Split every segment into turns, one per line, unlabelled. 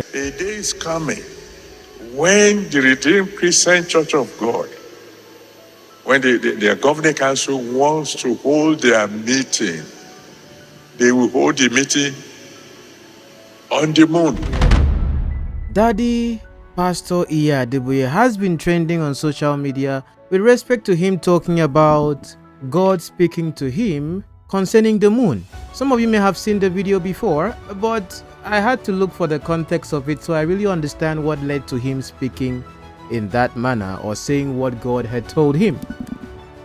A day is coming when the Redeemed Christian Church of God, when their governing council wants to hold their meeting, they will hold the meeting on the moon.
Daddy Pastor Adeboye has been trending on social media with respect to him talking about God speaking to him concerning the moon. Some of you may have seen the video before, but I had to look for the context of it so I really understand what led to him speaking in that manner or saying what God had told him.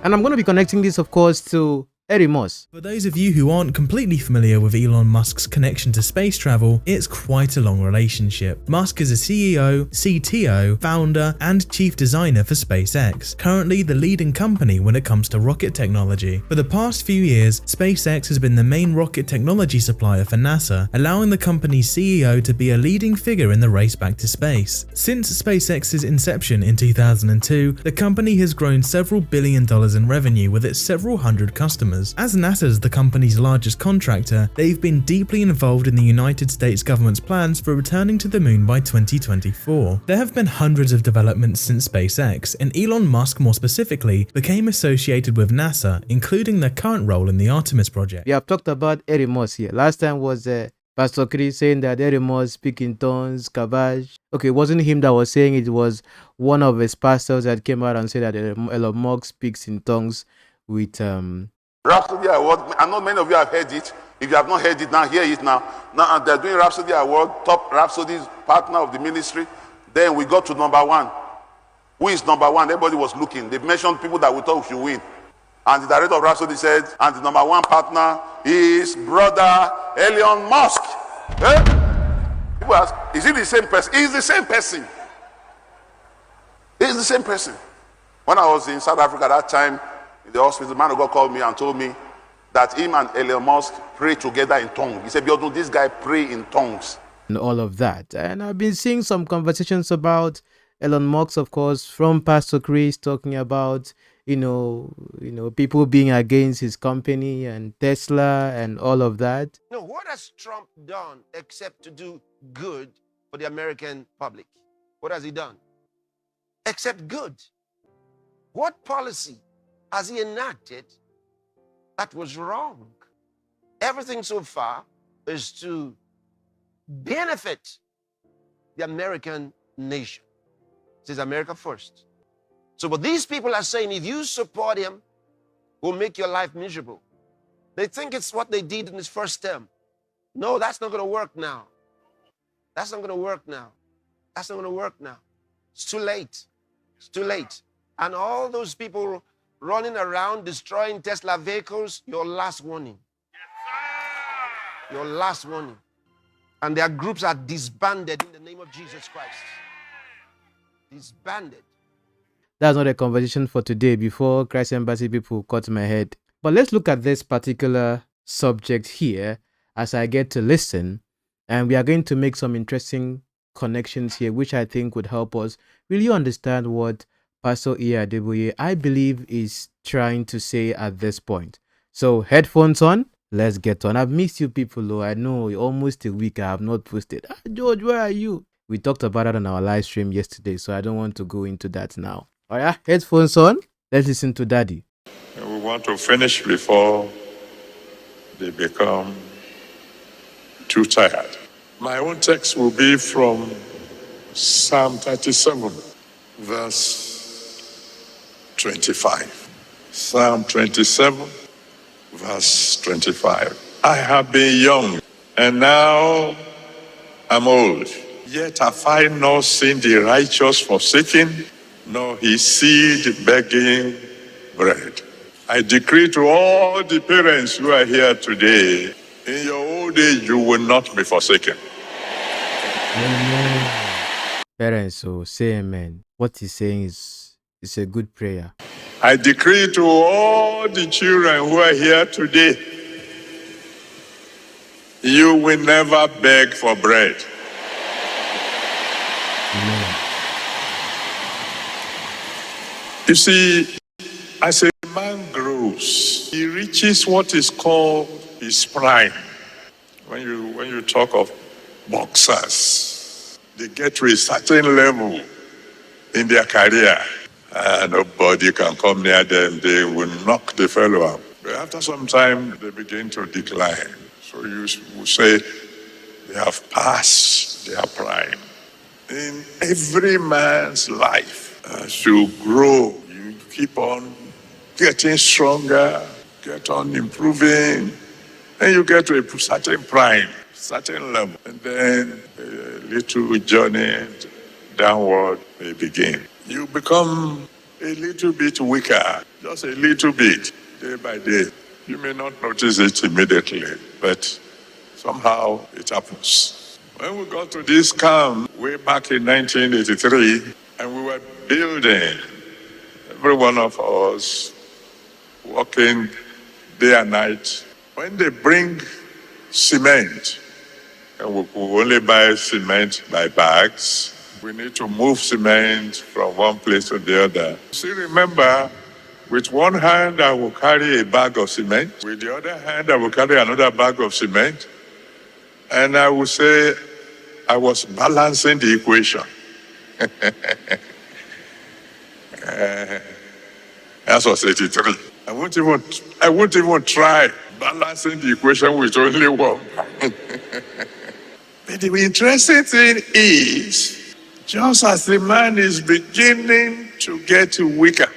And I'm going to be connecting this, of course, to Musk.
For those of you who aren't completely familiar with Elon Musk's connection to space travel, it's quite a long relationship. Musk is a CEO, CTO, founder, and chief designer for SpaceX, currently the leading company when it comes to rocket technology. For the past few years, SpaceX has been the main rocket technology supplier for NASA, allowing the company's CEO to be a leading figure in the race back to space. Since SpaceX's inception in 2002, the company has grown several $1 billion in revenue with its several hundred customers. As NASA's the company's largest contractor, they've been deeply involved in the United States government's plans for returning to the moon by 2024. There have been hundreds of developments since SpaceX, and Elon Musk more specifically became associated with NASA, including their current role in the Artemis project.
We have talked about Musk here. Last time was Pastor Chris saying that Musk speak in tongues, kabash. Okay, it wasn't him that was saying it, was one of his pastors that came out and said that Elon Musk speaks in tongues with
Rhapsody Award. I know many of you have heard it. If you have not heard it now, hear it now. Now they're doing Rhapsody Award, top Rhapsody partner of the ministry. Then we got to number one. Who is number one? Everybody was looking. They mentioned people that we thought we should win. And the director of Rhapsody said, and the number one partner is brother Elon Musk. People ask, is he the same person? He's the same person. He's the same person. When I was in South Africa that time, in the hospital, the man of God called me and told me that him and Elon Musk pray together in tongues. He said, Biodu, this guy pray in tongues.
And all of that. And I've been seeing some conversations about Elon Musk, of course, from Pastor Chris talking about, people being against his company and Tesla and all of that.
No, what has Trump done except to do good for the American public? What has he done? Except good. What policy has he enacted that was wrong? Everything so far is to benefit the American nation. It says America first. So what these people are saying, if you support him, will make your life miserable. They think it's what they did in his first term. No, that's not going to work now. That's not going to work now. That's not going to work now. It's too late. It's too late. And all those people running around destroying Tesla vehicles, your last warning. Yes, your last warning. And their groups are disbanded in the name of Jesus Christ. Disbanded.
That's not a conversation for today before Christ Embassy people cut my head. But let's look at this particular subject here as I get to listen. And we are going to make some interesting connections here, which I think would help us really understand what Pastor Adeboye, I believe, is trying to say at this point. So headphones on, let's get on. I've missed you people, though. I know almost a week I have not posted. George, where are you? We talked about it on our live stream yesterday, so I don't want to go into that now. All right, headphones on. Let's listen to Daddy.
We want to finish before they become too tired. My own text will be from Psalm 37, verse 25. Psalm 27, verse 25. I have been young, and now I'm old. Yet have I not seen the righteous forsaken, nor his seed begging bread. I decree to all the parents who are here today, in your old age you will not be forsaken.
Amen. Parents, so say amen. What he's saying is a good prayer.
I decree to all the children who are here today, you will never beg for bread.
Amen.
You see, as a man grows, he reaches what is called his prime. When you talk of boxers, They get to a certain level in their career, and nobody can come near them. They will knock the fellow out. But after some time, they begin to decline. So you will say they have passed their prime. In every man's life, as you grow, you keep on getting stronger, get on improving, and you get to a certain prime, certain level. And then a little journey downward may begin. You become a little bit weaker, just a little bit, day by day. You may not notice it immediately, but somehow it happens. When we got to this camp way back in 1983, and we were building, every one of us working day and night. When they bring cement, and we only buy cement by bags, we need to move cement from one place to the other. Still remember, with one hand I will carry a bag of cement, with the other hand I will carry another bag of cement, and I will say I was balancing the equation. That was 83. I won't even try balancing the equation with only one. But the interesting thing is, just as the man is beginning to get weaker,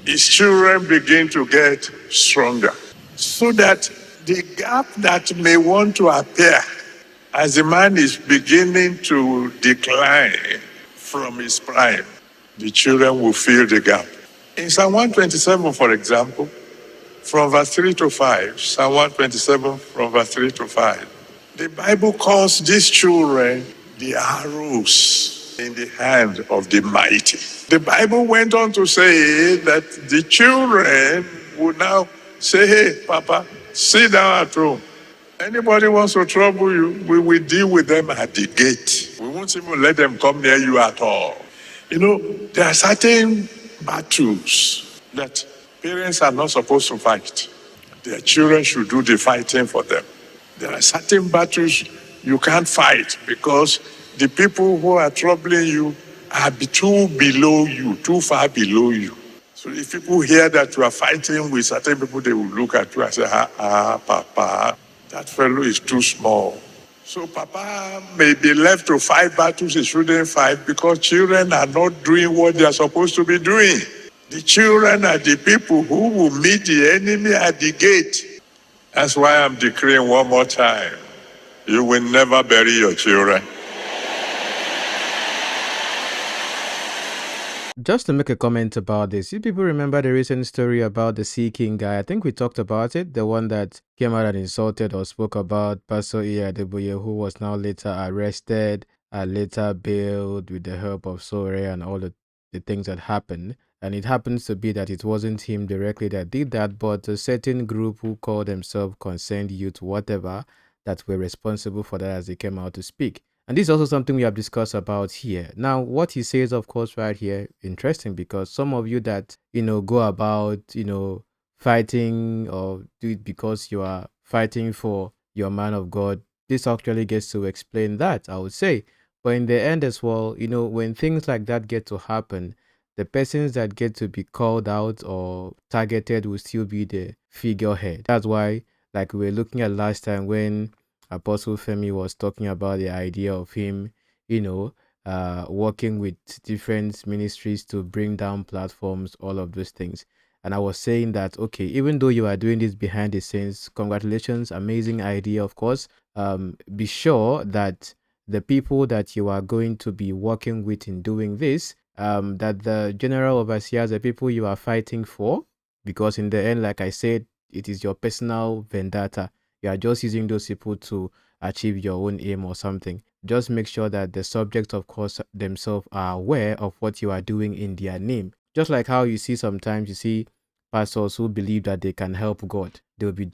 his children begin to get stronger. So that the gap that may want to appear as the man is beginning to decline from his prime, the children will fill the gap. In Psalm 127, for example, from verse 3 to 5, Psalm 127 from verse 3 to 5, the Bible calls these children the arrows in the hand of the mighty. The Bible went on to say that the children would now say, hey, Papa, sit down at home. Anybody wants to trouble you, we will deal with them at the gate. We won't even let them come near you at all. You know, there are certain battles that parents are not supposed to fight. Their children should do the fighting for them. There are certain battles you can't fight because the people who are troubling you are too below you, too far below you. So if people hear that you are fighting with certain people, they will look at you and say, Papa, that fellow is too small. So Papa may be left to fight battles he shouldn't fight because children are not doing what they are supposed to be doing. The children are the people who will meet the enemy at the gate. That's why I'm declaring one more time, you will never bury your children.
Just to make a comment about this, you people remember the recent story about the Sea King guy? I think we talked about it, the one that came out and insulted or spoke about Pastor Adeboye, who was now later arrested, later bailed with the help of Sore and all the things that happened. And it happens to be that it wasn't him directly that did that, but a certain group who called themselves Concerned Youth, whatever, that were responsible for that as they came out to speak. And this is also something we have discussed about here. Now, what he says, of course, right here, interesting, because some of you that, go about, fighting or do it because you are fighting for your man of God, this actually gets to explain that, I would say. But in the end as well, when things like that get to happen, the persons that get to be called out or targeted will still be the figurehead. That's why, like we were looking at last time when Apostle Femi was talking about the idea of him, working with different ministries to bring down platforms, all of those things. And I was saying that, okay, even though you are doing this behind the scenes, congratulations, amazing idea, of course. Be sure that the people that you are going to be working with in doing this, that the general overseers, the people you are fighting for, because in the end, like I said, it is your personal vendetta. You are just using those people to achieve your own aim or something. Just make sure that the subjects, of course, themselves are aware of what you are doing in their name. Just like how you see sometimes, you see pastors who believe that they can help God. They'll be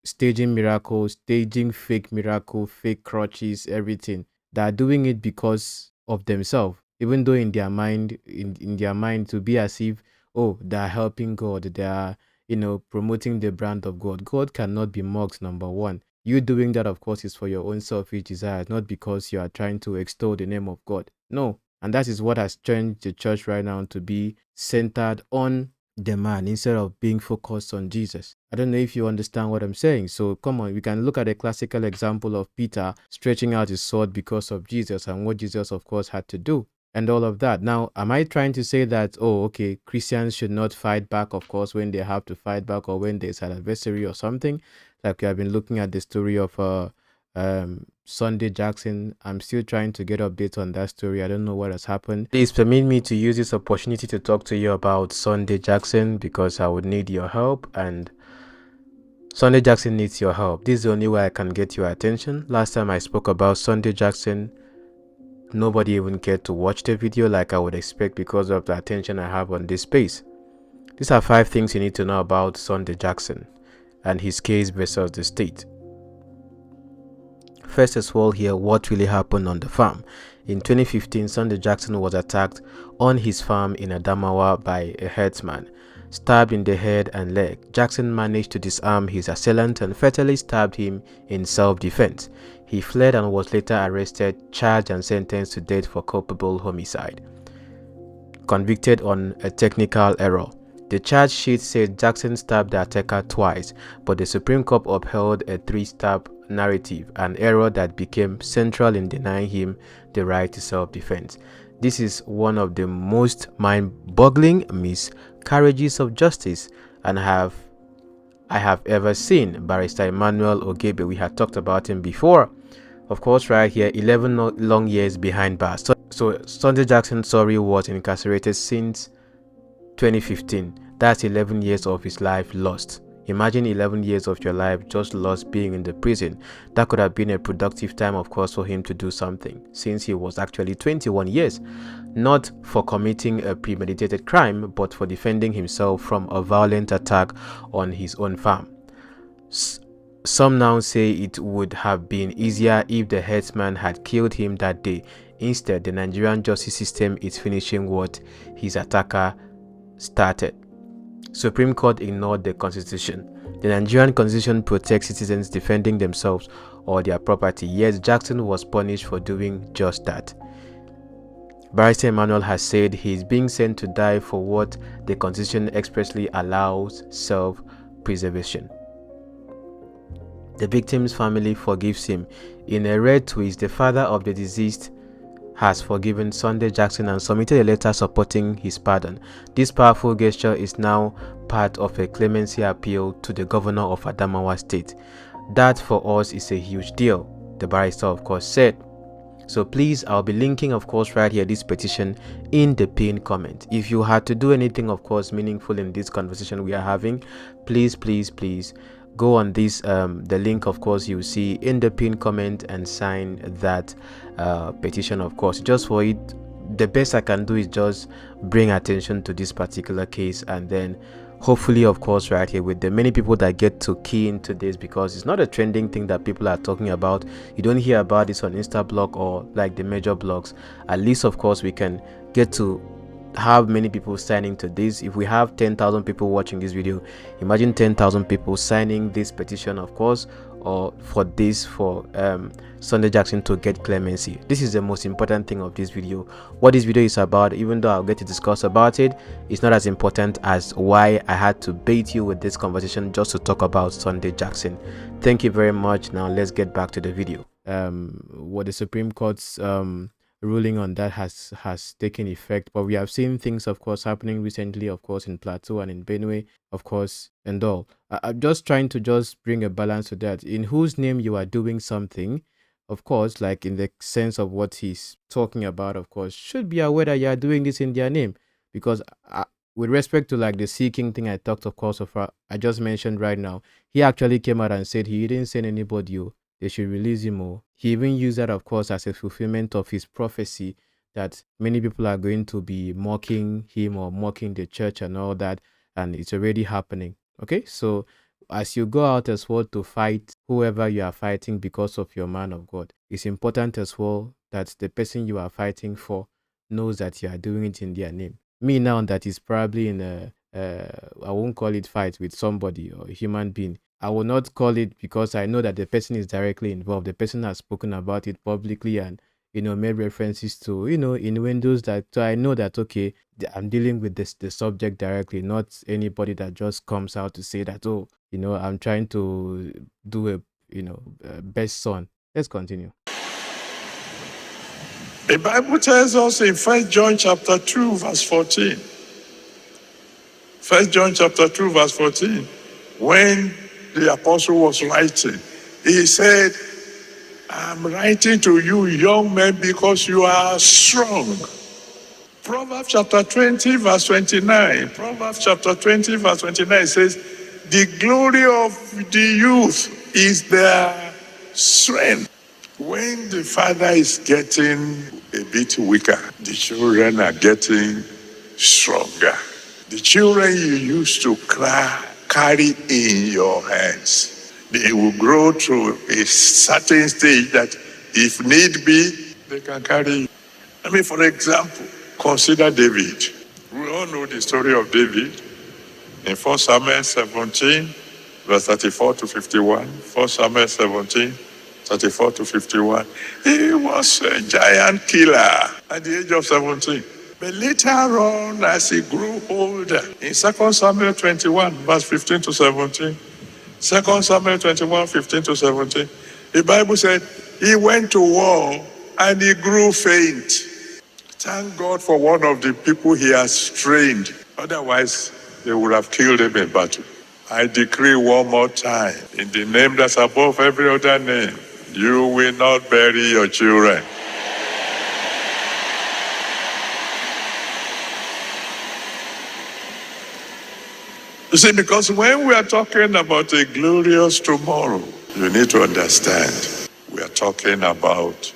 staging miracles, staging fake miracles, fake crutches, everything. They are doing it because of themselves, even though in their mind, in their mind, to be as if, oh, they are helping God, they are promoting the brand of God. God cannot be mocked, number one. You doing that, of course, is for your own selfish desires, not because you are trying to extol the name of God. No. And that is what has changed the church right now to be centered on the man instead of being focused on Jesus. I don't know if you understand what I'm saying. So come on, we can look at a classical example of Peter stretching out his sword because of Jesus and what Jesus, of course, had to do and all of that. Now, am I trying to say that, oh, okay, Christians should not fight back, of course, when they have to fight back or when there's an adversary or something? Like we have been looking at the story of Sunday Jackson. I'm still trying to get updates on that story. I don't know what has happened. Please permit me to use this opportunity to talk to you about Sunday Jackson because I would need your help, and Sunday Jackson needs your help. This is the only way I can get your attention. Last time I spoke about Sunday Jackson, nobody even cared to watch the video like I would expect because of the attention I have on this space. These are 5 things you need to know about Sunday Jackson and his case versus the state. First as well here, what really happened on the farm. In 2015, Sunday Jackson was attacked on his farm in Adamawa by a herdsman. Stabbed in the head and leg, Jackson managed to disarm his assailant and fatally stabbed him in self-defense. He fled and was later arrested, charged and sentenced to death for culpable homicide. Convicted on a technical error. The charge sheet said Jackson stabbed the attacker twice, but the Supreme Court upheld a 3-stab narrative, an error that became central in denying him the right to self-defense. This is one of the most mind-boggling miscarriages of justice I have ever seen. Barrister Emmanuel Ogebe, we had talked about him before. Of course, right here, 11 long years behind bars. So Sunday Jackson, was incarcerated since 2015. That's 11 years of his life lost. Imagine 11 years of your life just lost being in the prison. That could have been a productive time, of course, for him to do something, since he was actually 21 years, not for committing a premeditated crime, but for defending himself from a violent attack on his own farm. Some now say it would have been easier if the herdsman had killed him that day. Instead, the Nigerian justice system is finishing what his attacker started. Supreme Court ignored the Constitution. The Nigerian Constitution protects citizens defending themselves or their property, yet Jackson was punished for doing just that. Barrister Emmanuel has said he is being sent to die for what the Constitution expressly allows: self-preservation. The victim's family forgives him. In a rare twist, the father of the deceased has forgiven Sunday Jackson and submitted a letter supporting his pardon. This powerful gesture is now part of a clemency appeal to the governor of Adamawa State. That for us is a huge deal, the barrister of course said. So please, I'll be linking of course right here this petition in the pinned comment. If you had to do anything of course meaningful in this conversation we are having, please go on this the link of course you see in the pinned comment and sign that petition. Of course, just for it, the best I can do is just bring attention to this particular case, and then hopefully of course right here with the many people that get to key into this, because it's not a trending thing that people are talking about. You don't hear about this on Instablog or like the major blogs. At least of course we can get to have many people signing to this. If we have 10,000 people watching this video, imagine 10,000 people signing this petition of course, or for Sunday Jackson to get clemency. This is the most important thing of this video. What this video is about, even though I'll get to discuss about it, it's not as important as why I had to bait you with this conversation just to talk about Sunday Jackson. Thank you very much. Now let's get back to the video. What the Supreme Court's ruling on that has taken effect, but we have seen things of course happening recently, of course in Plateau and in Benue, of course, and all. I'm just trying to just bring a balance to that. In whose name you are doing something, of course, like in the sense of what he's talking about, of course, should be aware that you are doing this in their name. Because with respect to like the seeking thing I talked of course of I just mentioned right now, he actually came out and said he didn't send anybody. They should release him more. He even used that, of course, as a fulfillment of his prophecy that many people are going to be mocking him or mocking the church and all that, and it's already happening. Okay, so as you go out as well to fight whoever you are fighting because of your man of God, it's important as well that the person you are fighting for knows that you are doing it in their name. Me now that is probably in a I won't call it fight with somebody or a human being. I will not call it because I know that the person is directly involved. The person has spoken about it publicly and made references to in windows that, so I know that okay, I'm dealing with the subject directly, not anybody that just comes out to say that, oh, I'm trying to do a best son. Let's continue.
The Bible tells us in 1 John chapter 2 verse 14. 1 John chapter 2 verse 14. When the apostle was writing, he said, I'm writing to you young men because you are strong. Proverbs chapter 20 verse 29. Proverbs chapter 20 verse 29 says, the glory of the youth is their strength. When the father is getting a bit weaker, the children are getting stronger. The children you used to carry in your hands, they will grow to a certain stage that if need be, they can carry you. I mean, for example, consider David. We all know the story of David in 1 Samuel 17, verse 34 to 51. 1 Samuel 17, 34 to 51. He was a giant killer at the age of 17. But later on, as he grew older, in 2 Samuel 21, verse 15 to 17, 2 Samuel 21, 15 to 17, the Bible said he went to war and he grew faint. Thank God for one of the people he has trained. Otherwise, they would have killed him in battle. I decree one more time, in the name that's above every other name, you will not bury your children. You see, because when we are talking about a glorious tomorrow, you need to understand, we are talking about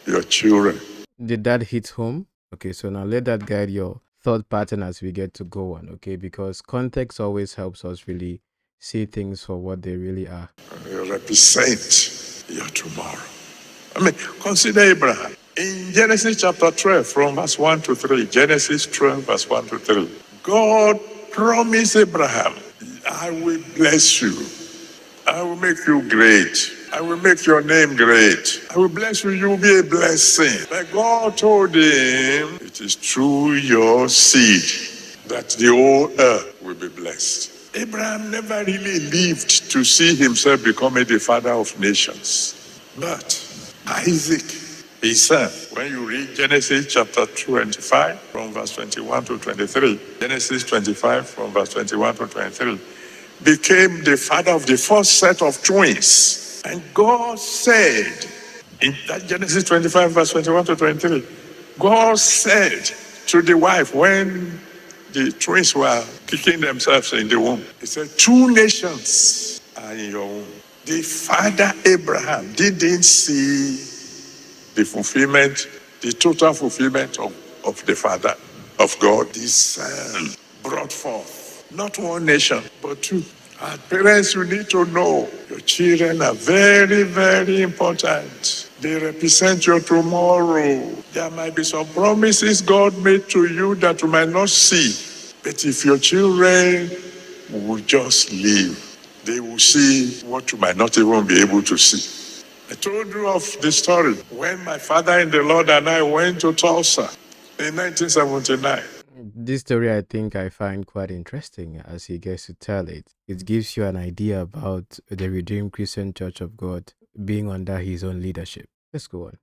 your children.
Did that hit home? Okay, so now let that guide your thought pattern as we get to go on, okay? Because context always helps us really see things for what they really are.
You represent your tomorrow. I mean, consider Abraham. In Genesis chapter 12, from verse 1 to 3, Genesis 12, verse 1 to 3, God promised Abraham, I will bless you. I will make you great. I will make your name great. I will bless you. You will be a blessing. But God told him, it is through your seed that the whole earth will be blessed. Abraham never really lived to see himself becoming the father of nations. But Isaac, his son, when you read Genesis chapter 25, from verse 21 to 23, Genesis 25, from verse 21 to 23, became the father of the first set of twins. And God said, in that Genesis 25, verse 21 to 23, God said to the wife when the twins were kicking themselves in the womb, he said, 2 nations are in your womb. The father Abraham didn't see the fulfillment, the total fulfillment of the father of God. The son brought forth not 1 nation, but 2. As parents, you need to know your children are very, very important. They represent your tomorrow. There might be some promises God made to you that you might not see. But if your children will just live, they will see what you might not even be able to see. I told you of the story when my father in the Lord and I went to Tulsa in 1979.
This story I think I find quite interesting as he gets to tell it. It gives you an idea about the Redeemed Christian Church of God being under his own leadership. Let's go on.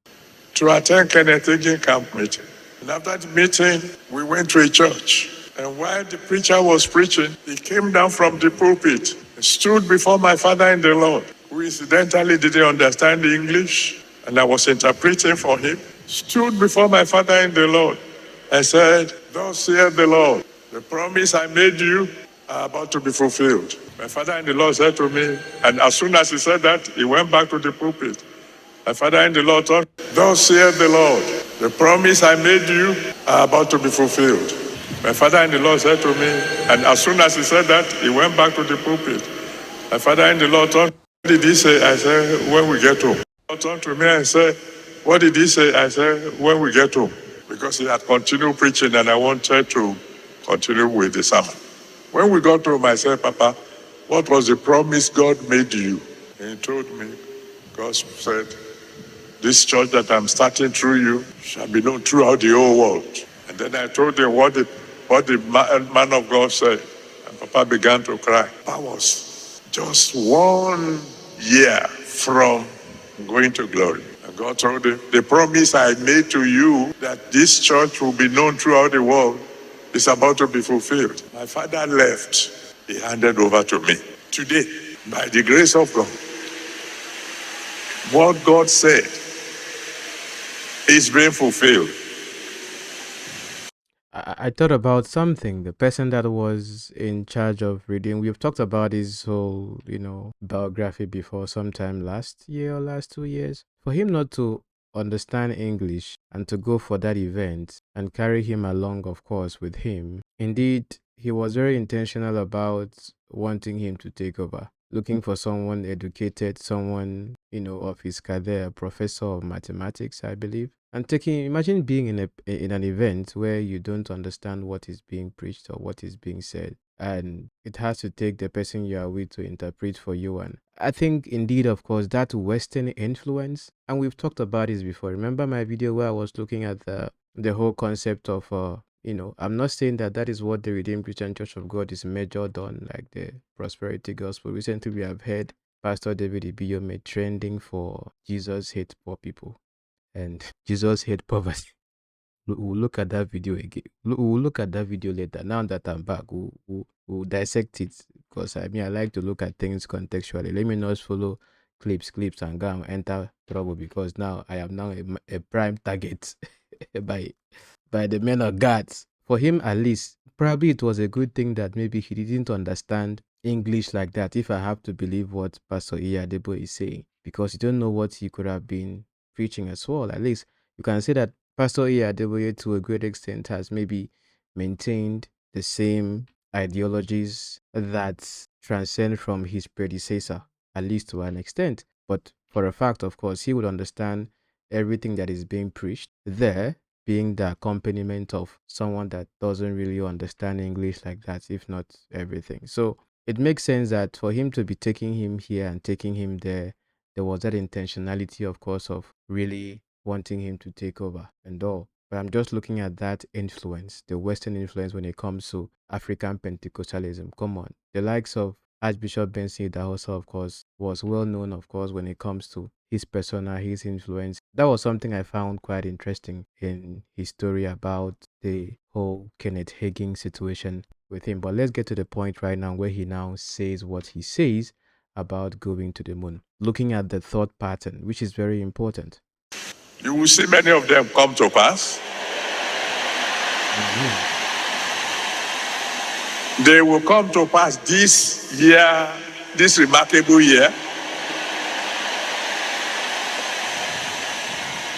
To attend Kenneth Hagin camp meeting. And after the meeting, we went to a church. And while the preacher was preaching, he came down from the pulpit and stood before my father in the Lord, who incidentally didn't understand the English, and I was interpreting for him. Stood before my father in the Lord and said, thus saith the Lord, the promise I made you are about to be fulfilled. My father in the Lord said to me, and as soon as he said that, he went back to the pulpit. My father in the Lord told, thus saith the Lord, the promise I made you are about to be fulfilled. My father in the Lord said to me, and as soon as he said that, he went back to the pulpit. My father in the Lord told, what did he say? I said, when we get home. He turned to me and said, what did he say? I said, when we get home. Because he had continued preaching and I wanted to continue with the sermon. When we got home, I said, Papa, what was the promise God made you? And he told me, God said, this church that I'm starting through you shall be known throughout the whole world. And then I told him what the man of God said. And Papa began to cry. That was just 1 year from going to glory. And God told him, the promise I made to you that this church will be known throughout the world is about to be fulfilled. My father left. He handed over to me. Today, by the grace of God, what God said is being fulfilled.
I thought about something. The person that was in charge of reading, we've talked about his whole, biography before, sometime last year or last 2 years. For him not to understand English and to go for that event and carry him along, of course, with him. Indeed, he was very intentional about wanting him to take over, looking for someone educated, someone, of his career, professor of mathematics, I believe. And imagine being in an event where you don't understand what is being preached or what is being said, and it has to take the person you are with to interpret for you. And I think, indeed, of course, that Western influence, and we've talked about this before. Remember my video where I was looking at the whole concept of I'm not saying that is what the Redeemed Christian Church of God is measured on, like the prosperity gospel. Recently, we have heard Pastor David Ibiyome trending for Jesus hate poor people and Jesus hate poverty. We'll look at that video again. We'll look at that video later. Now that I'm back, we'll dissect it, because I like to look at things contextually. Let me not follow clips and go and enter trouble, because now I am now a prime target by the men of God. For him, at least, probably it was a good thing that maybe he didn't understand English like that, if I have to believe what Pastor Adeboye is saying, because you don't know what he could have been preaching as well. At least you can say that Pastor Adeboye, to a great extent, has maybe maintained the same ideologies that transcend from his predecessor, at least to an extent. But for a fact, of course, he would understand everything that is being preached there, being the accompaniment of someone that doesn't really understand English like that, if not everything. So it makes sense that for him to be taking him here and taking him there was that intentionality, of course, of really wanting him to take over and all. But I'm just looking at that influence, the Western influence when it comes to African Pentecostalism. Come on. The likes of Archbishop Benson Idahosa, of course, was well known, of course, when it comes to his persona, his influence. That was something I found quite interesting in his story about the whole Kenneth Hagin situation with him. But let's get to the point right now where he now says what he says about going to the moon. Looking at the thought pattern, which is very important.
You will see many of them come to pass. They will come to pass this year, this remarkable year.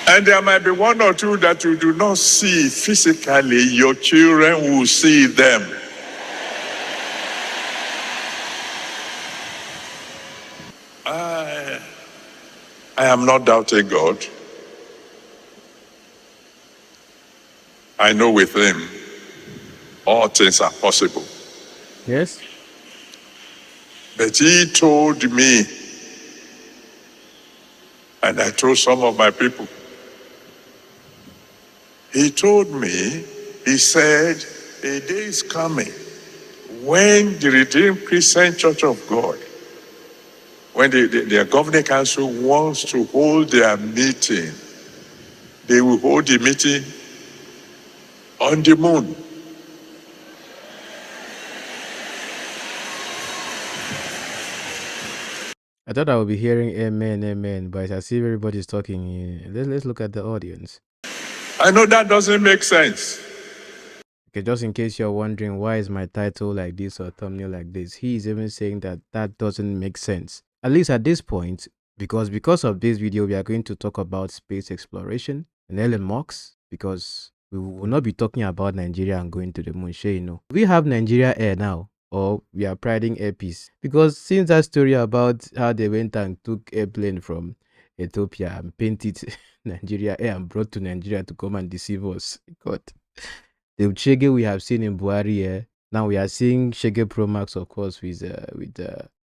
And there might be one or two that you do not see physically. Your children will see them. I am not doubting God. I know with him all things are possible.
Yes.
But he told me, and I told some of my people, he told me, he said, a day is coming when the Redeemed Christian Church of God, when their governing council wants to hold their meeting, they will hold the meeting on the moon.
I thought I would be hearing amen, amen, but I see everybody's talking. Let's look at the audience.
I know that doesn't make sense.
Okay, just in case you're wondering why is my title like this or thumbnail like this, he is even saying that doesn't make sense. At least at this point, because of this video, we are going to talk about space exploration and Elon Musk, because we will not be talking about Nigeria and going to the moon. Sure, we have Nigeria Air now, or we are priding Air Peace, because since that story about how they went and took airplane from Ethiopia and painted Nigeria Air and brought to Nigeria to come and deceive us, God. The Chege we have seen in Buhari, Now we are seeing Shege Pro Max, of course, with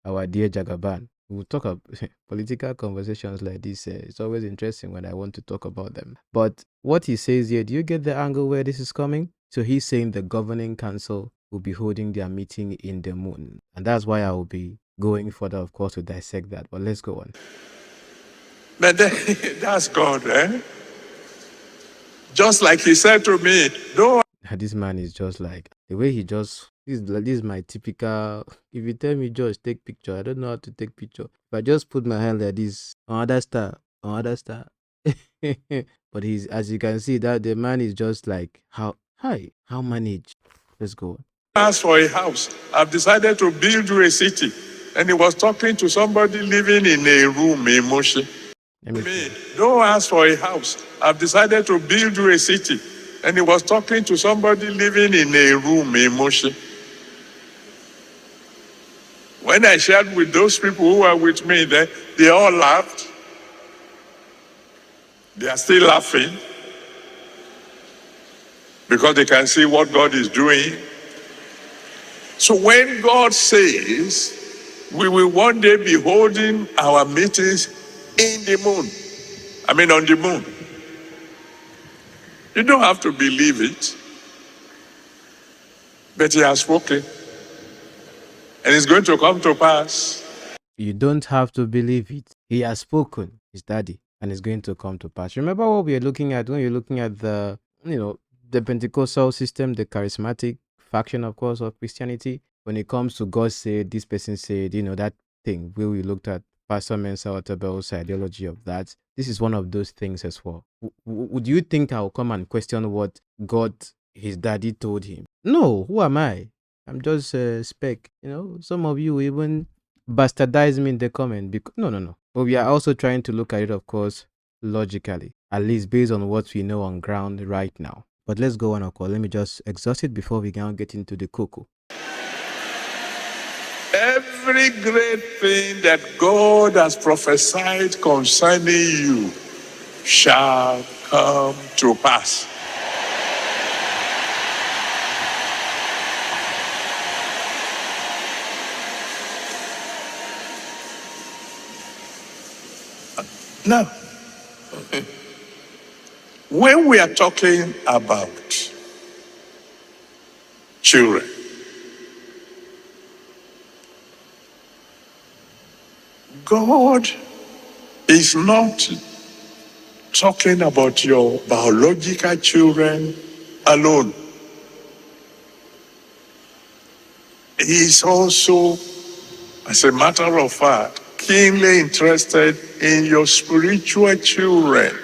our dear Jagaban. We'll talk about political conversations like this. It's always interesting when I want to talk about them. But what he says here, do you get the angle where this is coming? So he's saying the governing council will be holding their meeting in the moon. And that's why I will be going further, of course, to dissect that. But let's go on.
But then, that's God, eh? Just like he said to me, don't
This man is just like the way he just this is my typical. If you tell me, Josh, take picture, I don't know how to take picture. If I just put my hand like this, another star, another star. But he's, as you can see, that the man is just like, how manage. Let's go on.
ask for a house. I've decided to build you a city. And he was talking to somebody living in a room in Moshe.
Let me
Me, don't ask for a house. I've decided to build you a city. And he was talking to somebody living in a room in Moshe. When I shared with those people who were with me there, they all laughed. They are still laughing because they can see what God is doing. So when God says we will one day be holding our meetings in the moon, on the moon, you don't have to believe it, but he has spoken and it's going to come to pass.
You don't have to believe it. He has spoken, his daddy, and it's going to come to pass. Remember what we are looking at when you're looking at the Pentecostal system, the charismatic faction, of course, of Christianity. When it comes to God said, this person said, that thing where we looked at Pastor Mensa Otabel's ideology of that. This is one of those things as well. Would you think I'll come and question what God, his daddy, told him? No, who am I? I'm just a speck. Some of you even bastardize me in the comment. No. But we are also trying to look at it, of course, logically, at least based on what we know on ground right now. But let's go on, of course. Let me just exhaust it before we can get into the cocoa.
Every great thing that God has prophesied concerning you shall come to pass. Now, when we are talking about children, God is not talking about your biological children alone. He is also, as a matter of fact, keenly interested in your spiritual children.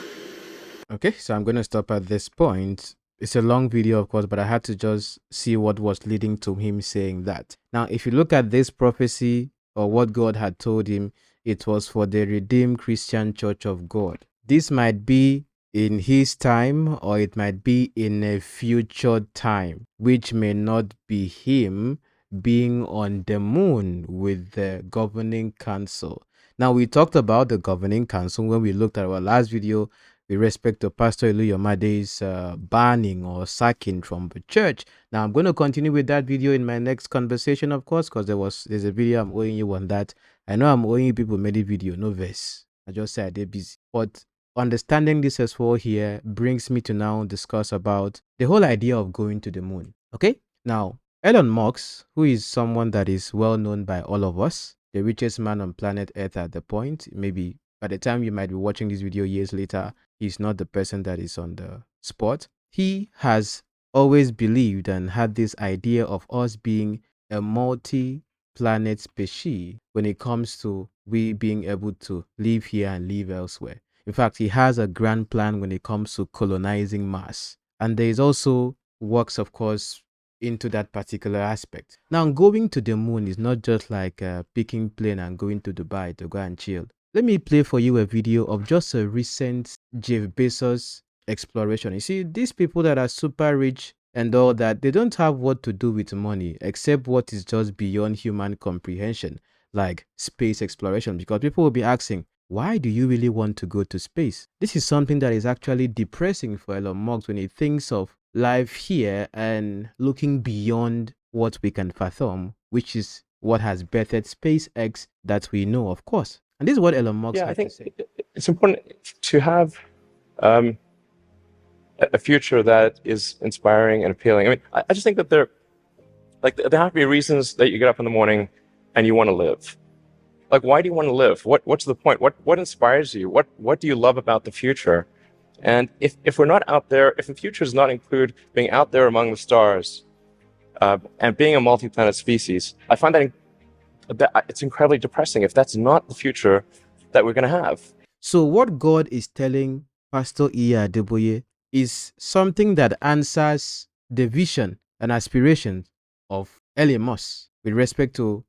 Okay, so I'm going to stop at this point. It's a long video, of course, but I had to just see what was leading to him saying that. Now, if you look at this prophecy or what God had told him, it was for the Redeemed Christian Church of God. This might be in his time or it might be in a future time, which may not be him being on the moon with the governing council. Now, we talked about the governing council when we looked at our last video with respect to Pastor Iluyomade's banning or sacking from the church. Now, I'm going to continue with that video in my next conversation, of course, because there's a video I'm owing you on that. I know I'm owing you people many video, no verse. I just said they're busy. But understanding this as well here brings me to now discuss about the whole idea of going to the moon. Okay? Now, Elon Musk, who is someone that is well known by all of us, the richest man on planet Earth at the point, maybe by the time you might be watching this video years later, he's not the person that is on the spot. He has always believed and had this idea of us being a multi-planet species when it comes to we being able to live here and live elsewhere. In fact, he has a grand plan when it comes to colonizing Mars. And there is also works, of course, into that particular aspect. Now, going to the moon is not just like picking plane and going to Dubai to go and chill. Let me play for you a video of just a recent Jeff Bezos exploration. You see, these people that are super rich and all that, they don't have what to do with money except what is just beyond human comprehension, like space exploration, because people will be asking, why do you really want to go to space? This is something that is actually depressing for Elon Musk when he thinks of life here and looking beyond what we can fathom, which is what has birthed SpaceX that we know, of course. And this is what Elon Musk
Yeah, I
had
think
to say.
it's important to have a future that is inspiring and appealing. I mean, I just think that there have to be reasons that you get up in the morning and you want to live. Like, why do you want to live? What's the point? What inspires you? What do you love about the future? And if we're not out there, if the future does not include being out there among the stars and being a multi-planet species, I find that it's incredibly depressing if that's not the future that we're going to have.
So what God is telling Pastor Adeboye is something that answers the vision and aspirations of Elon Musk with respect to,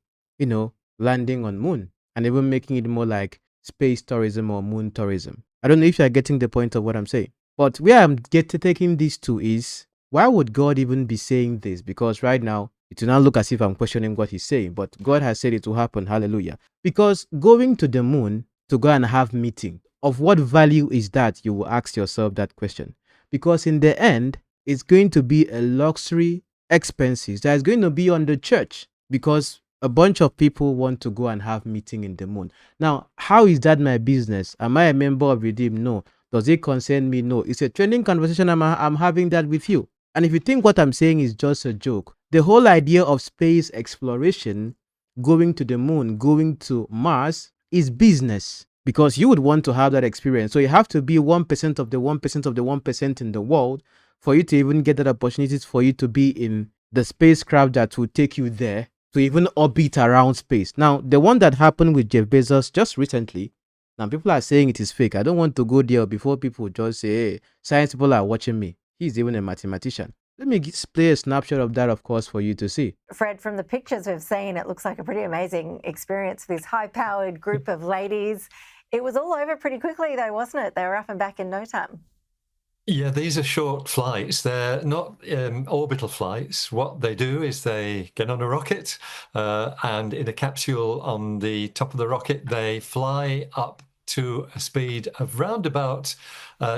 landing on moon and even making it more like space tourism or moon tourism. I don't know if you're getting the point of what I'm saying. But where I'm taking this to is, why would God even be saying this? Because right now, it will not look as if I'm questioning what he's saying, but God has said it will happen. Hallelujah. Because going to the moon to go and have meeting, of what value is that? You will ask yourself that question. Because in the end, it's going to be a luxury expenses that is going to be on the church, because a bunch of people want to go and have meeting in the moon. Now, how is that my business? Am I a member of Redeem? No. Does it concern me? No. It's a training conversation. I'm having that with you. And if you think what I'm saying is just a joke, the whole idea of space exploration, going to the moon, going to Mars, is business, because you would want to have that experience. So you have to be 1% of the 1% of the 1% in the world for you to even get that opportunity, for you to be in the spacecraft that will take you there to even orbit around space. Now, the one that happened with Jeff Bezos just recently, now people are saying it is fake. I don't want to go there before people just say, hey, science people are watching me. He's even a mathematician. Let me play a snapshot of that, of course, for you to see.
Fred, from the pictures we've seen, it looks like a pretty amazing experience for this high-powered group of ladies. It was all over pretty quickly, though, wasn't it? They were up and back in no time.
Yeah, these are short flights. They're not orbital flights. What they do is they get on a rocket and in a capsule on the top of the rocket, they fly up to a speed of round about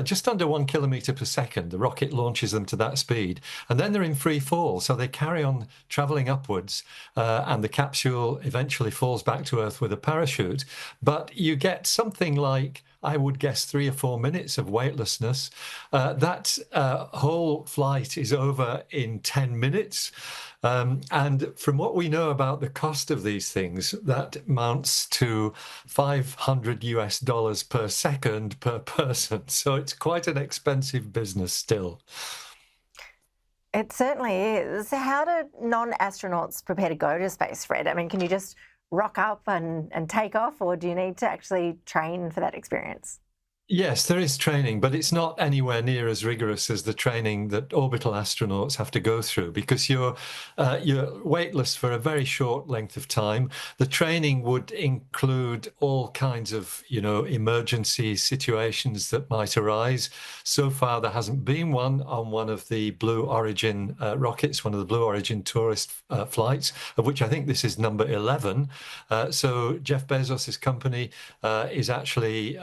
just under 1 kilometre per second. The rocket launches them to that speed, and then they're in free fall. So they carry on travelling upwards, and the capsule eventually falls back to Earth with a parachute. But you get something like, I would guess, 3 or 4 minutes of weightlessness. That whole flight is over in 10 minutes. And from what we know about the cost of these things, that amounts to $500 per second per person. So it's quite an expensive business still.
It certainly is. How do non-astronauts prepare to go to space, Fred? I mean, can you just rock up and take off, or do you need to actually train for that experience?
Yes, there is training, but it's not anywhere near as rigorous as the training that orbital astronauts have to go through, because you're weightless for a very short length of time. The training would include all kinds of, emergency situations that might arise. So far, there hasn't been one on one of the Blue Origin rockets, one of the Blue Origin tourist flights, of which I think this is number 11. So Jeff Bezos' company is actually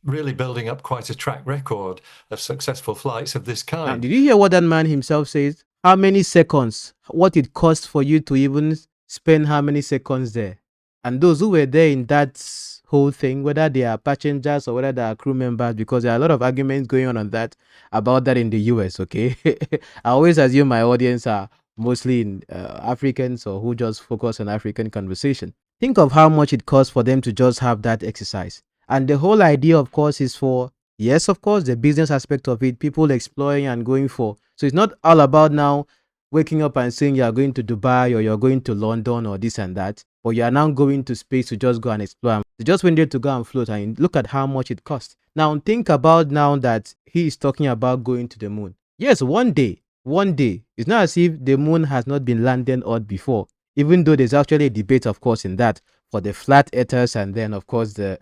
really building up quite a track record of successful flights of this kind.
Now, did you hear what that man himself says? How many seconds? What it costs for you to even spend how many seconds there? And those who were there in that whole thing, whether they are passengers or whether they are crew members, because there are a lot of arguments going on that about that in the US, okay? I always assume my audience are mostly in Africans or who just focus on African conversation. Think of how much it costs for them to just have that exercise. And the whole idea, of course, is for, yes, of course, the business aspect of it, people exploring and going for. So it's not all about now waking up and saying you're going to Dubai or you're going to London or this and that, but you are now going to space to just go and explore. You just went there to go and float, and look at how much it costs. Now think about now that he is talking about going to the moon. Yes, one day. It's not as if the moon has not been landed on before, even though there's actually a debate, of course, in that for the flat earthers, and then of course the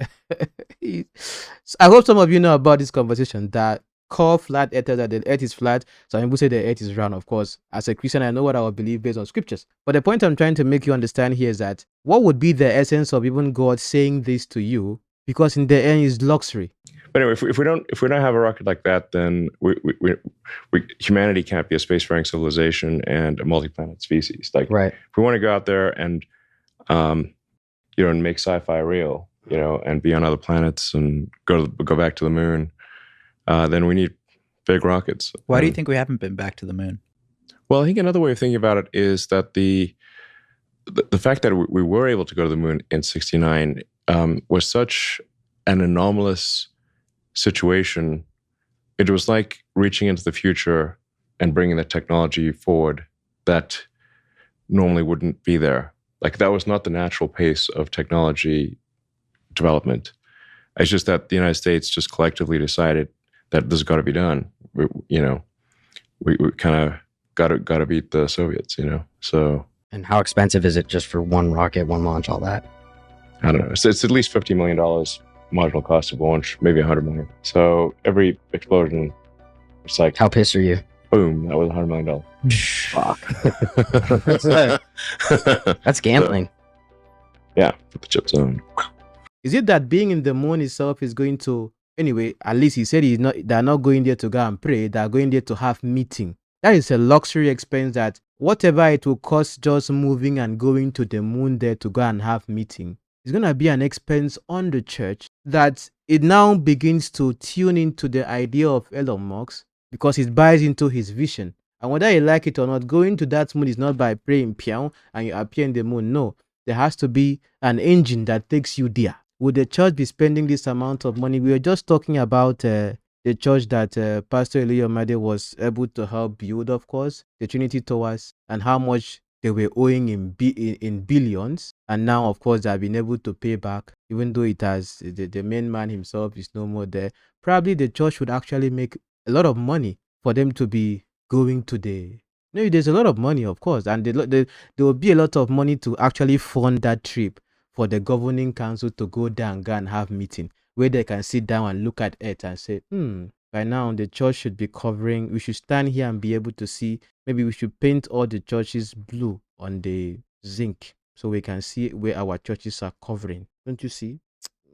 I hope some of you know about this conversation that call flat earthers that the earth is flat. Some people say the earth is round. Of course, as a Christian, I know what I would believe based on scriptures. But the point I'm trying to make you understand here is that what would be the essence of even God saying this to you? Because in the end, is luxury.
But anyway, if we don't have a rocket like that, then humanity can't be a spacefaring civilization and a multi-planet species. Like,
Right.
if we want to go out there and and make sci-fi real, and be on other planets and go back to the moon, then we need big rockets.
Why do you think we haven't been back to the moon?
Well, I think another way of thinking about it is that the fact that we were able to go to the moon in '69 was such an anomalous situation. It was like reaching into the future and bringing the technology forward that normally wouldn't be there. Like, that was not the natural pace of technology development. It's just that the United States just collectively decided that this has got to be done. We kind of got to beat the Soviets, So.
And how expensive is it just for one rocket, one launch, all that?
I don't know. It's at least $50 million marginal cost of launch, maybe $100 million. So every explosion, it's like,
how pissed are you?
Boom! That was $100 million.
Fuck. That's gambling.
So, yeah, put the chips on.
Is it that being in the moon itself is going to, anyway, at least he said they're not going there to go and pray, they're going there to have meeting. That is a luxury expense that whatever it will cost just moving and going to the moon there to go and have meeting, it's going to be an expense on the church that it now begins to tune into the idea of Elon Musk because it buys into his vision. And whether you like it or not, going to that moon is not by praying piano and you appear in the moon. No, there has to be an engine that takes you there. Would the church be spending this amount of money? We were just talking about the church that Pastor Eliyomade was able to help build, of course, the Trinity Towers, and how much they were owing in billions. And now, of course, they have been able to pay back, even though it has the main man himself is no more there. Probably the church would actually make a lot of money for them to be going to the... No, there's a lot of money, of course, and there will be a lot of money to actually fund that trip for the governing council to go there and go and have meeting where they can sit down and look at it and say, by now the church should be covering, we should stand here and be able to see, maybe we should paint all the churches blue on the zinc so we can see where our churches are covering. Don't you see?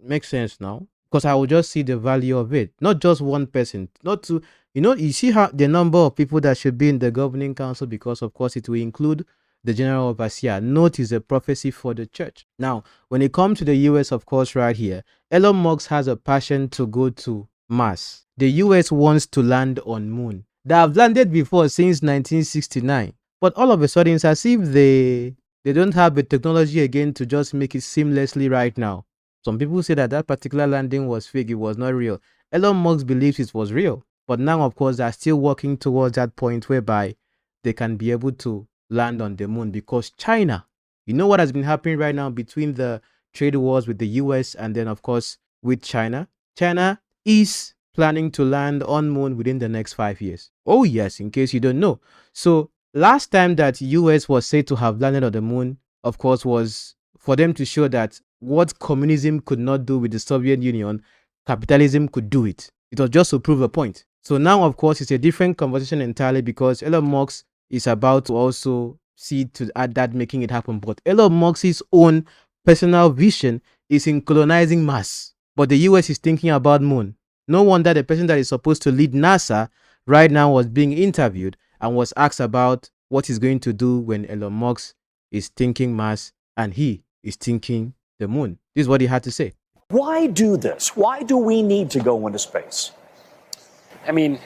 Makes sense now. Because I will just see the value of it. Not just one person. Not to, you see how the number of people that should be in the governing council, because of course it will include the general overseer. Note is a prophecy for the church. Now, when it comes to the US, of course, right here, Elon Musk has a passion to go to Mars. The US wants to land on moon. They have landed before since 1969. But all of a sudden, it's as if they don't have the technology again to just make it seamlessly right now. Some people say that particular landing was fake, it was not real. Elon Musk believes it was real. But now, of course, they're still working towards that point whereby they can be able to land on the moon, because China, you know what has been happening right now between the trade wars with the US and then, of course, with China. China is planning to land on moon within the next 5 years. Oh, yes, in case you don't know. So last time that US was said to have landed on the moon, of course, was for them to show that what communism could not do with the Soviet Union, capitalism could do it. It was just to prove a point. So now, of course, it's a different conversation entirely, because Elon Musk is about to also see to add that, making it happen. But Elon Musk's own personal vision is in colonizing Mars. But the US is thinking about moon. No wonder the person that is supposed to lead NASA right now was being interviewed and was asked about what he's going to do when Elon Musk is thinking Mars and he is thinking the moon. This is what he had to say.
Why do this? Why do we need to go into space?
I mean,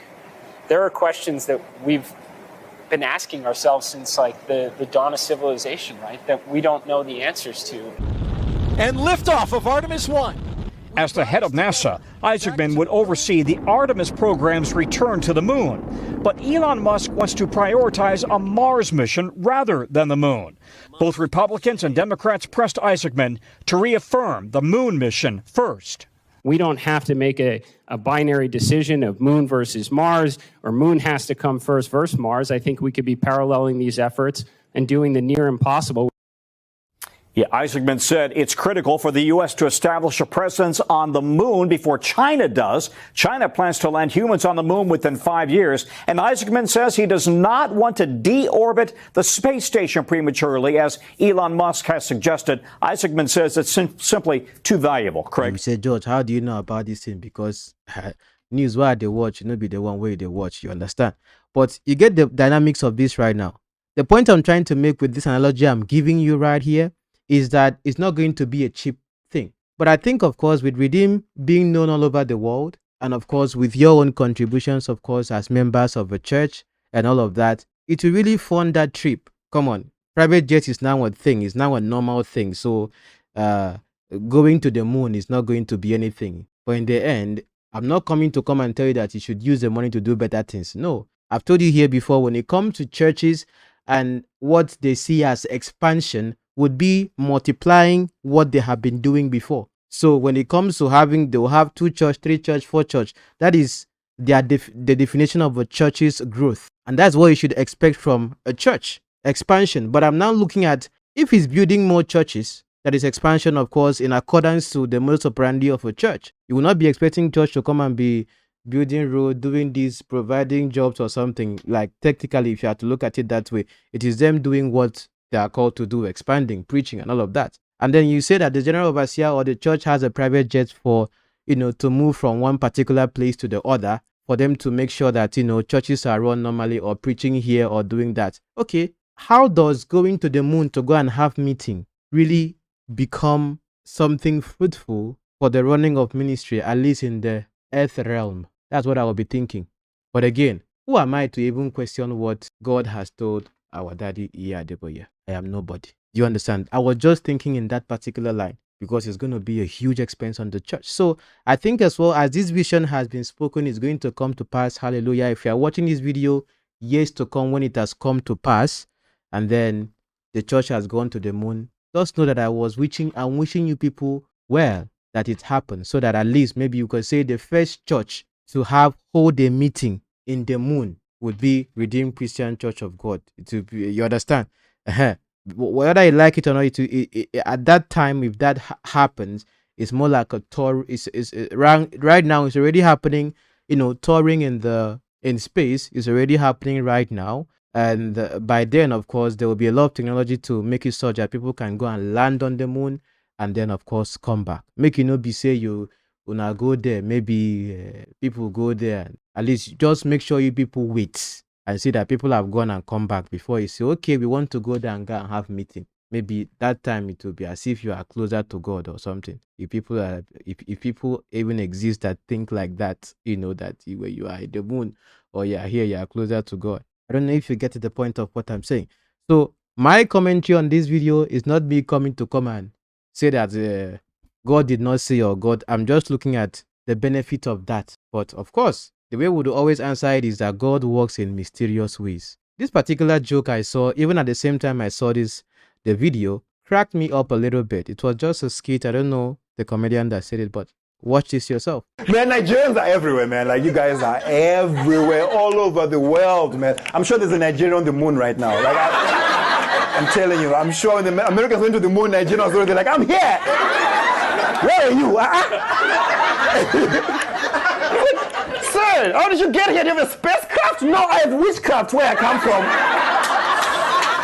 there are questions that we've been asking ourselves since like the dawn of civilization, right? That we don't know the answers to.
And liftoff of Artemis 1.
As the head of NASA, Isaacman would oversee the Artemis program's return to the moon. But Elon Musk wants to prioritize a Mars mission rather than the moon. Both Republicans and Democrats pressed Isaacman to reaffirm the moon mission first.
We don't have to make a binary decision of moon versus Mars, or moon has to come first versus Mars. I think we could be paralleling these efforts and doing the near impossible.
Yeah, Isaacman said it's critical for the U.S. to establish a presence on the moon before China does. China plans to land humans on the moon within 5 years. And Isaacman says he does not want to deorbit the space station prematurely, as Elon Musk has suggested. Isaacman says it's simply too valuable. Craig?
You say, George, how do you know about this thing? Because news where they watch, you know, be the one way they watch, you understand? But you get the dynamics of this right now. The point I'm trying to make with this analogy I'm giving you right here is that it's not going to be a cheap thing. But I think, of course, with Redeem being known all over the world, and of course, with your own contributions, of course, as members of a church and all of that, it will really fund that trip. Come on. Private jet is now a thing. It's now a normal thing. So going to the moon is not going to be anything. But in the end, I'm not coming to come and tell you that you should use the money to do better things. No. I've told you here before, when it comes to churches and what they see as expansion would be multiplying what they have been doing before. So when it comes to having, they'll have 2 church, 3 church, 4 church. That is the definition of a church's growth. And that's what you should expect from a church, expansion. But I'm now looking at, if he's building more churches, that is expansion, of course, in accordance to the modus operandi of a church. You will not be expecting church to come and be building road, doing this, providing jobs or something. Like, technically, if you have to look at it that way, it is them doing what they are called to do, expanding, preaching, and all of that. And then you say that the general overseer or the church has a private jet for, you know, to move from one particular place to the other, for them to make sure that, you know, churches are run normally, or preaching here or doing that. Okay, how does going to the moon to go and have meeting really become something fruitful for the running of ministry, at least in the earth realm? That's what I will be thinking. But again, who am I to even question what God has told our daddy Adeboye? I am nobody. Do you understand? I was just thinking in that particular line, because it's going to be a huge expense on the church. So I think, as well as this vision has been spoken, it's going to come to pass. Hallelujah. If you are watching this video years to come, when it has come to pass, and then the church has gone to the moon, just know that I'm wishing you people well that it happened, so that at least maybe you could say the first church to hold a meeting in the moon would be Redeemed Christian Church of God. You understand? Whether you like it or not, at that time, if that happens, it's more like a tour. Right now, it's already happening. You know, touring in space is already happening right now. And by then, of course, there will be a lot of technology to make it such that people can go and land on the moon, and then, of course, come back. Make you be say you now go there. Maybe people go there. At least just make sure you people wait and see that people have gone and come back before you say, okay, we want to go there and go and have meeting. Maybe that time it will be as if you are closer to God or something. If people even exist that think like that, you know, that where you are at the moon or you are here, you are closer to God. I don't know if you get to the point of what I'm saying. So my commentary on this video is not me coming to come and say that God did not say, or God. I'm just looking at the benefit of that. But of course, the way we would always answer it is that God works in mysterious ways. This particular joke I saw, even at the same time I saw the video, cracked me up a little bit. It was just a skit. I don't know the comedian that said it, but watch this yourself.
Man, Nigerians are everywhere, man. Like, you guys are everywhere, all over the world, man. I'm sure there's a Nigerian on the moon right now. Like, I'm telling you, I'm sure when the Americans went to the moon, Nigerians were like, I'm here. Where are you? Sir, how did you get here? Do you have a spacecraft? No, I have witchcraft where I come from.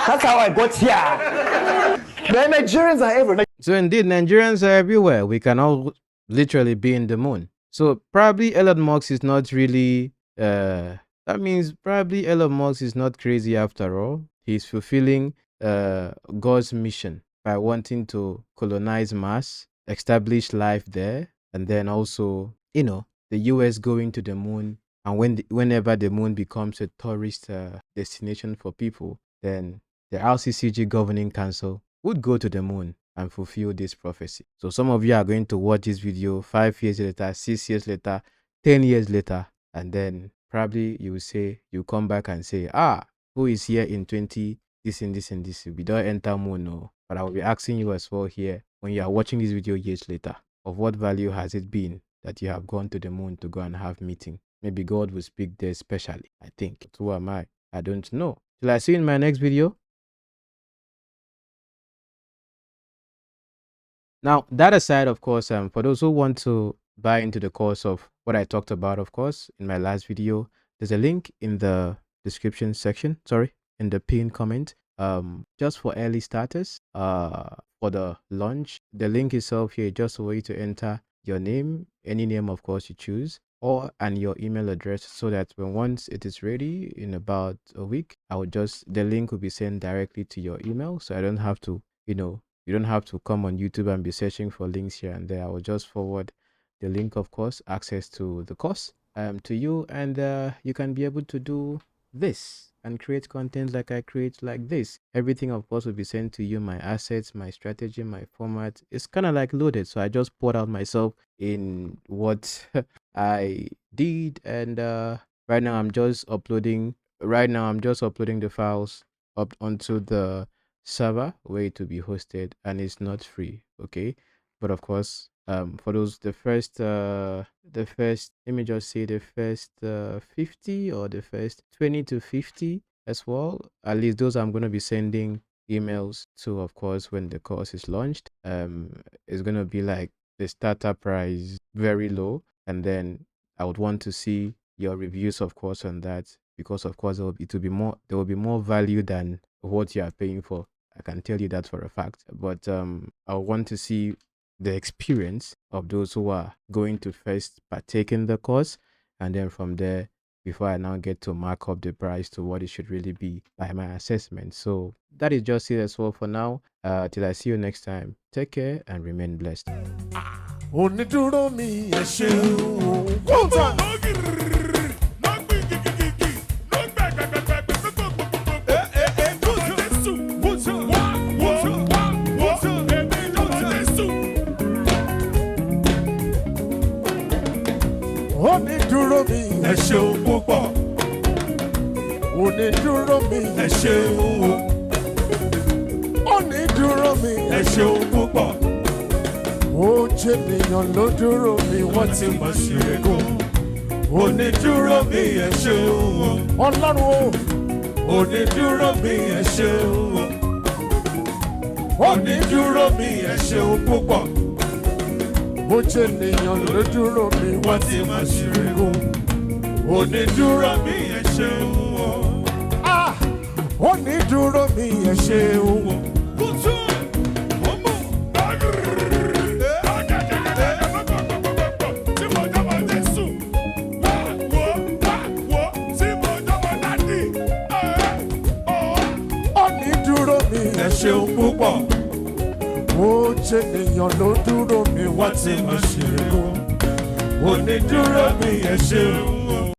That's how I got here. The Nigerians are everywhere.
So indeed, Nigerians are everywhere. We can all literally be in the moon. So probably Elon Musk is not really, that means probably Elon Musk is not crazy after all. He's fulfilling God's mission by wanting to colonize Mars, establish life there, and then also, you know, the US going to the moon. And whenever the moon becomes a tourist destination for people, then the RCCG governing council would go to the moon and fulfill this prophecy. So some of you are going to watch this video 5 years later, 6 years later, 10 years later, and then probably you come back and say, who is here in 20, this and this and this. We don't enter moon, no. But I will be asking you as well here, when you are watching this video years later, of what value has it been that you have gone to the moon to go and have meeting? Maybe God will speak there specially, I think. But who am I? I don't know. Till I see you in my next video. Now, that aside, of course, for those who want to buy into the course of what I talked about, of course, in my last video, there's a link in the description section, in the pinned comment, just for early starters, for the launch. The link itself here, just a way to enter your name, any name, of course, you choose, and your email address, so that once it is ready in about a week, the link will be sent directly to your email. So I don't have to, you don't have to come on YouTube and be searching for links here and there. I will just forward the link, of course, access to the course, to you, and you can be able to do this and create content like I create like this. Everything, of course, will be sent to you. My assets, my strategy, my format. It's kind of like loaded. So I just poured out myself in what I did, and right now I'm just uploading the files up onto the server where it will be hosted, and it's not free, okay? But of course, for those the first let me just say the first 50 or the first 20 to 50 as well, at least those I'm going to be sending emails to, of course, when the course is launched. It's going to be like the starter price very low, and then I would want to see your reviews, of course, on that, because of course there will be more value than what you are paying for. I can tell you that for a fact. But I want to see the experience of those who are going to first partake in the course, and then from there, before I now get to mark up the price to what it should really be by my assessment. So that is just it as well for now. Till I see you next time, take care and remain blessed.
Onídúró mi ẹ ṣeun púpọ̀. Onídúró mi ẹ ṣeun o. Onídúró mi ẹ ṣeun púpọ̀. Ó jẹ́ ènìyàn ló dúró mi wọ́n ti mọ̀ sí ẹ̀kọ́. Onídúró mi ẹ ṣeun o. Ọlọ́run o. Onídúró mi ẹ ṣeun o. Onídúró mi ẹ ṣeun púpọ̀. Ó jẹ́ ènìyàn ló dúró mi wọ́n ti máa ṣìrìkún. Onídúró mi ẹ ṣeun o. Onídúró mi ẹ ṣeun o. Onídúró mi ẹ ṣeun púpọ̀. Ó jẹ́ ènìyàn ló dúró mi wọ́n ti máa ṣìrìkún. Onídúró mi ẹ ṣeun.